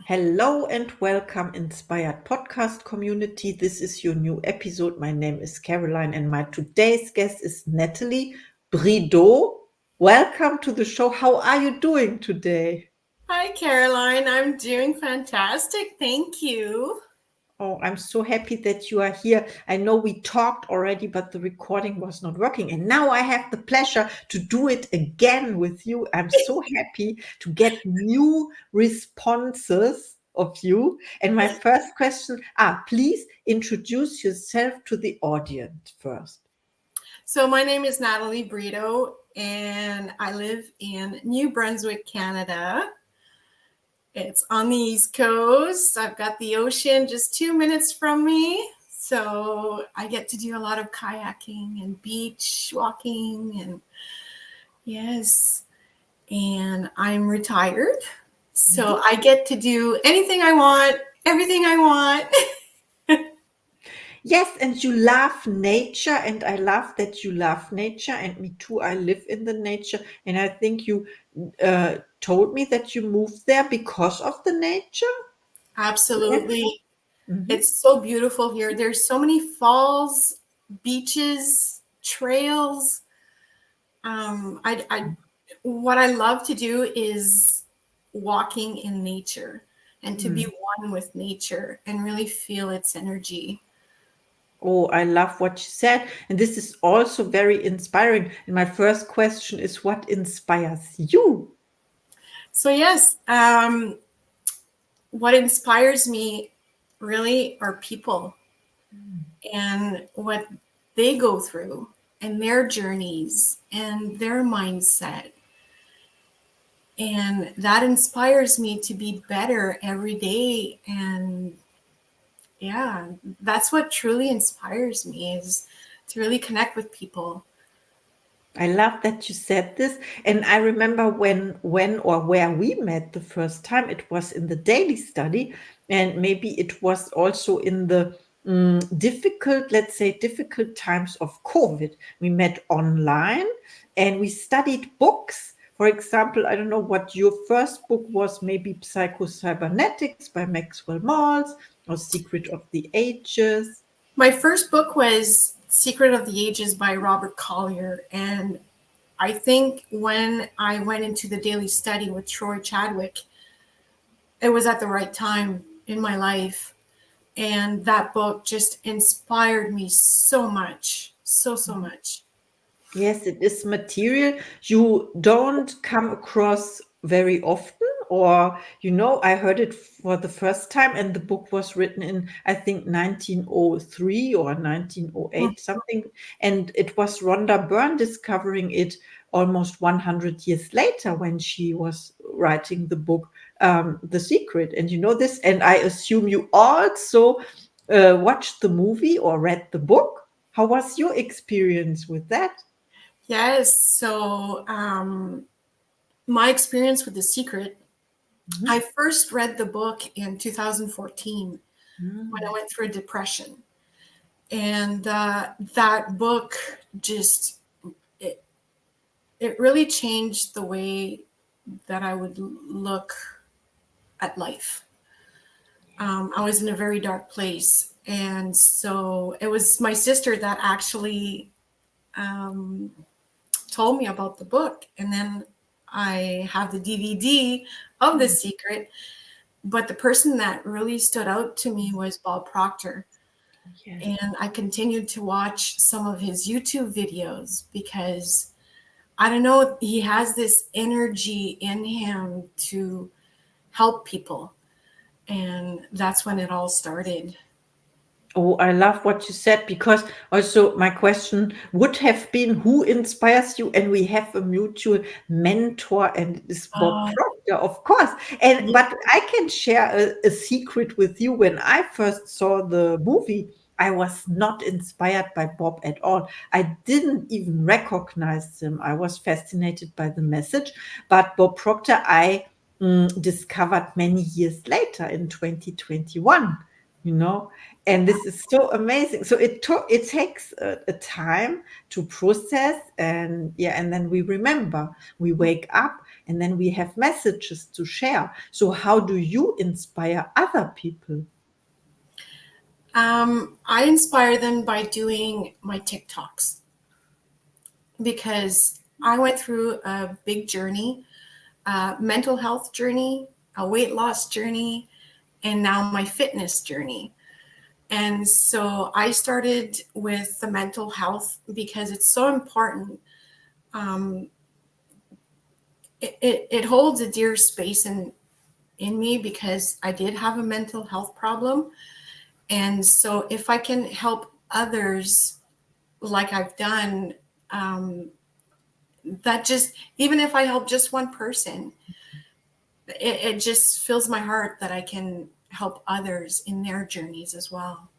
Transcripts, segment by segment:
Hello and welcome, Inspired Podcast community. This is your new episode. My name is Caroline and my today's guest is Natalie Brideau. Welcome to the show. How are you doing today? Hi, Caroline. I'm doing fantastic. Thank you. Oh, I'm so happy that you are here. I know we talked already, but the recording was not working. And now I have the pleasure to do it again with you. I'm so happy to get new responses of you. And my first question, please introduce yourself to the audience first. So, my name is Natalie Brideau, and I live in New Brunswick, Canada. It's on the East Coast. I've got the ocean just 2 minutes from me. So, I get to do a lot of kayaking and beach walking. And yes, and I'm retired. So, I get to do anything I want, everything I want. Yes, and you love nature, and I love that you love nature, and me too. I live in the nature, and I think you told me that you moved there because of the nature. Absolutely. Mhm. It's so beautiful here. There's so many falls, beaches, trails. What I love to do is walking in nature and to be Mm. one with nature and really feel its energy. Oh, I love what you said, and this is also very inspiring. And my first question is, what inspires you? So yes, what inspires me really are people and what they go through and their journeys and their mindset. And that inspires me to be better every day. And yeah, that's what truly inspires me is to really connect with people. I love that you said this. And I remember when or where we met the first time, it was in the daily study. And maybe it was also in the difficult, let's say, difficult times of COVID. We met online and we studied books. For example, I don't know what your first book was, maybe Psycho-Cybernetics by Maxwell Maltz or Secret of the Ages. My first book was Secret of the Ages by Robert Collier. And I think when I went into the daily study with Troy Chadwick, it was at the right time in my life. And that book just inspired me so much, so much. Yes, it is material you don't come across very often, or I heard it for the first time, and the book was written in, I think, 1903 or 1908, something. And it was Rhonda Byrne discovering it almost 100 years later when she was writing the book, The Secret. And you know this, and I assume you also watched the movie or read the book. How was your experience with that? Yes. So, my experience with The Secret, I Mhm. first read the book in 2014 when I Mm. went through a depression. And that book just, it, it really changed the way that I would look at life. I was in a very dark place. And so it was my sister that actually um, told me about the book. And then I have the DVD of The Mm. Secret. But the person that really stood out to me was Bob Proctor. Yes. And I continued to watch some of his YouTube videos because I don't know, he has this energy in him to help people. And that's when it all started. Oh, I love what you said because also my question would have been who inspires you, and we have a mutual mentor, and it is Bob Oh, Proctor, of course. And yeah. but I can share a secret with you. When I first saw the movie, I was not inspired by Bob at all. I didn't even recognize him. I was fascinated by the message, but Bob Proctor I discovered many years later in 2021. You know, and this is so amazing. So it takes a time to process, and yeah, and then we remember, we wake up, and then we have messages to share. So how do you inspire other people? I inspire them by doing my TikToks, because I went through a big journey, a mental health journey, a weight loss journey, and now my fitness journey. And so I started with the mental health because it's so important. Um, it holds a dear space in me, because I did have a mental health problem. And so if I can help others like I've done, that just, even if I help just one person, it just fills my heart that I can help others in their journeys as well.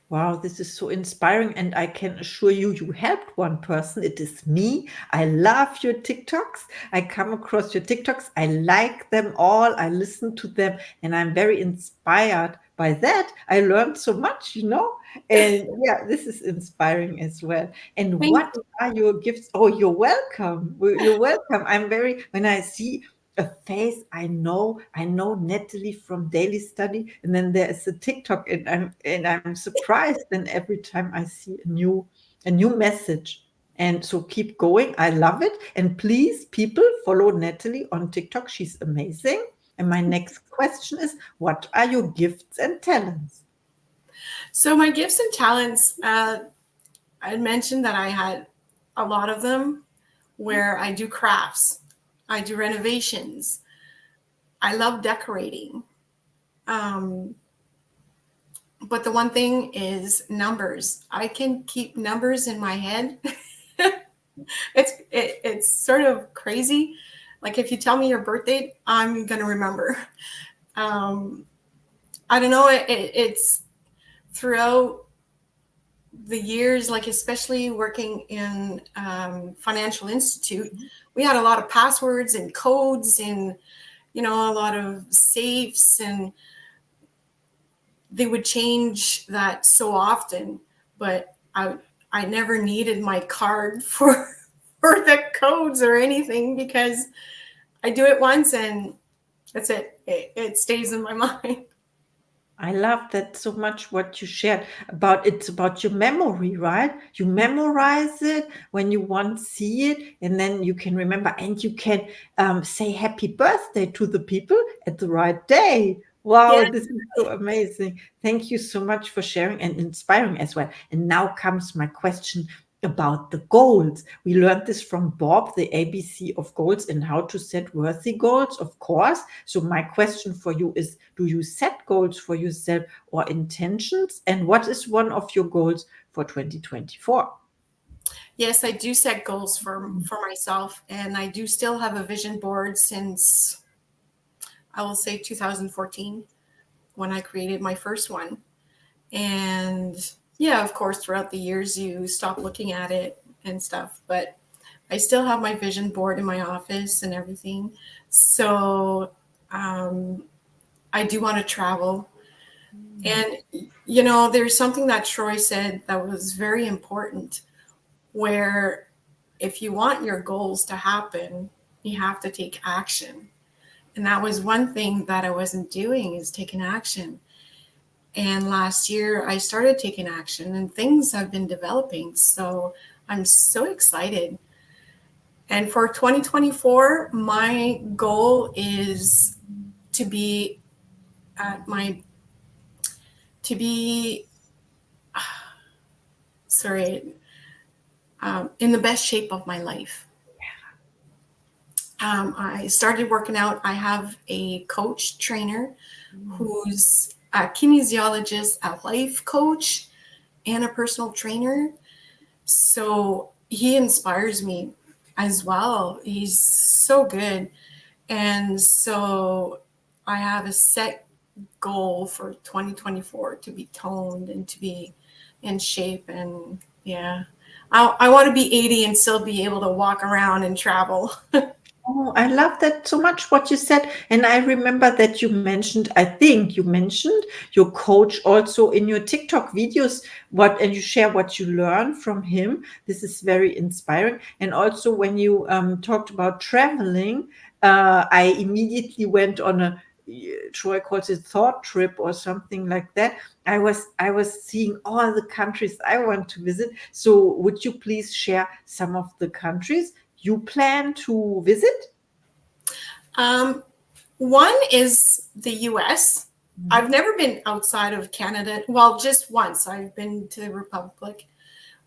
Wow, this is so inspiring. And I can assure you, you helped one person. It is me. I love your TikToks. I come across your TikToks. I like them all. I listen to them and I'm very inspired by that. I learned so much, and yeah, this is inspiring as well. And Thank what you. are your gifts? Oh, you're welcome. You're welcome. When I see a face, I know Natalie from daily study, and then there is a TikTok, and I'm surprised then every time I see a new message. And so keep going. I love it. And please, people, follow Natalie on TikTok. She's amazing. And my next question is, what are your gifts and talents? So my gifts and talents, I mentioned that I had a lot of them, where I do crafts, I do renovations, I love decorating. Um, but the one thing is numbers. I can keep numbers in my head. It's sort of crazy. Like if you tell me your birth date, I'm gonna remember. Um, I don't know. It's throughout the years, like especially working in financial institute, we had a lot of passwords and codes, and a lot of safes, and they would change that so often. But I never needed my card for the codes or anything, because I do it once and that's it. It stays in my mind. I love that so much what you shared about it's about your memory, right? You memorize it when you want to see it, and then you can remember and you can say happy birthday to the people at the right day. Yeah. Wow, this is so amazing. Thank you so much for sharing and inspiring as well. And now comes my question about the goals. We learned this from Bob, the ABC of goals and how to set worthy goals, of course. So my question for you is, do you set goals for yourself or intentions? And what is one of your goals for 2024? Yes, I do set goals for myself, and I do still have a vision board since, I will say, 2014, when I created my first one. And yeah, of course, throughout the years, you stop looking at it and stuff, but I still have my vision board in my office and everything. So I do want to travel. And, there's something that Troy said that was very important, where if you want your goals to happen, you have to take action. And that was one thing that I wasn't doing, is taking action. And last year I started taking action, and things have been developing. So I'm so excited. And for 2024, my goal is to be at my, to be, sorry, in the best shape of my life. I started working out. I have a coach trainer who's a kinesiologist, a life coach, and a personal trainer. So he inspires me as well. He's so good. And so I have a set goal for 2024 to be toned and to be in shape. And yeah, I want to be 80 and still be able to walk around and travel. Oh, I love that so much what you said. And I remember that you mentioned, I think you mentioned your coach also in your TikTok videos, and you share what you learn from him. This is very inspiring. And also when you talked about traveling, I immediately went on a Troy calls it thought trip or something like that. I was seeing all the countries I want to visit. So would you please share some of the countries you plan to visit? Um, One is the US. Mhm. I've never been outside of Canada. Well, just once. I've been to the Republic,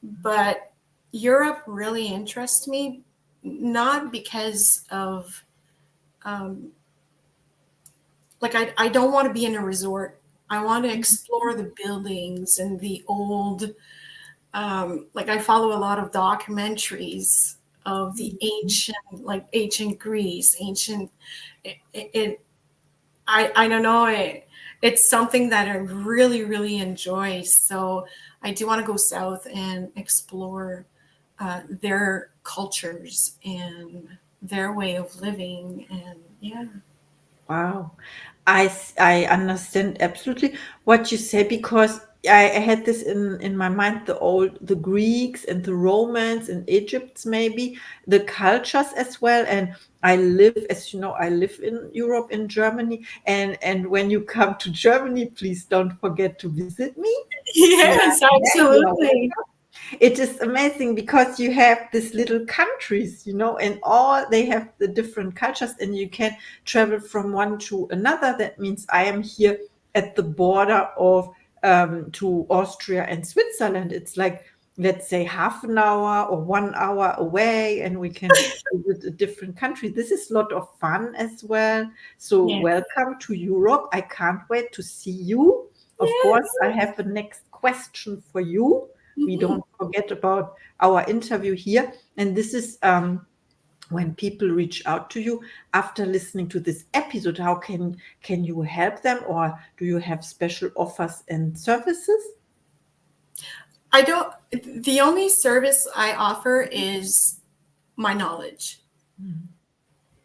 but Europe really interests me, not because of um, like I don't want to be in a resort. I want to explore the buildings and the old. Like I follow a lot of documentaries of the Mhm. ancient Greece, ancient. It I don't know. It's something that I really, really enjoy. So I do want to go south and explore their cultures and their way of living. And yeah. Wow. I understand absolutely what you say because I had this in my mind, the Greeks and the Romans and Egypt, maybe the cultures as well. And I live, as you know, I live in Europe, in Germany. And when you come to Germany, please don't forget to visit me. Yeah, Yes, yeah, you are absolutely. welcome. It is amazing because you have these little countries, and all they have the different cultures, and you can travel from one to another. That means I am here at the border of to Austria and Switzerland. It's like, let's say, half an hour or 1 hour away, and we can visit a different country. This is a lot of fun as well. So Yeah. welcome to Europe. I can't wait to see you. Of course, Yes. I have the next question for you. We Mhm. don't forget about our interview here. And this is when people reach out to you after listening to this episode, how can you help them, or do you have special offers and services? I don't, the only service I offer is my knowledge, Mhm.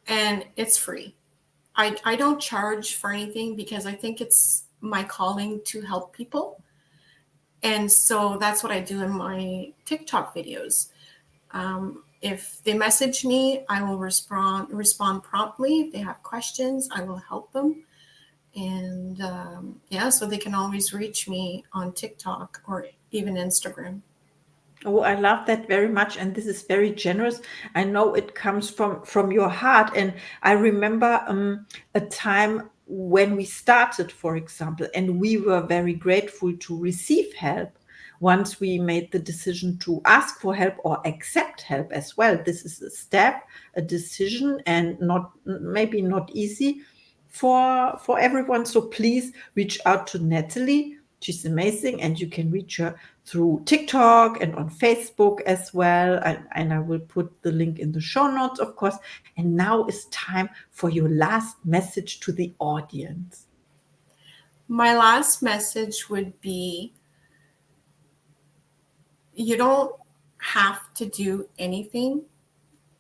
and it's free. I don't charge for anything because I think it's my calling to help people. And so that's what I do in my TikTok videos. If they message me, I will respond promptly. If they have questions, I will help them. And yeah, so they can always reach me on TikTok or even Instagram. Oh, I love that very much, and this is very generous. I know it comes from your heart, and I remember a time when we started, for example, and we were very grateful to receive help. Once we made the decision to ask for help or accept help as well, this is a step, a decision, and not maybe not easy for everyone. So please reach out to Natalie. She's amazing, and you can reach her through TikTok and on Facebook as well. And I will put the link in the show notes, of course. And now it's time for your last message to the audience. My last message would be you don't have to do anything,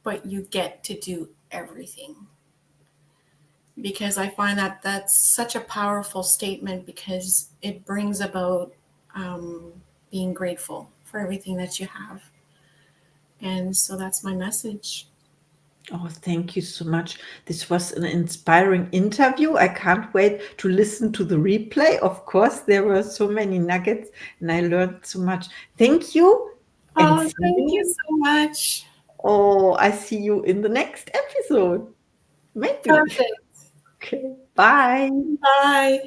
but you get to do everything. Because I find that that's such a powerful statement because it brings about um, being grateful for everything that you have. And so that's my message. Oh, thank you so much. This was an inspiring interview. I can't wait to listen to the replay. Of course, there were so many nuggets and I learned so much. Thank you and Oh, see thank you you. so much. Oh, I see you in the next episode. Maybe. Perfect. Okay. Bye. Bye.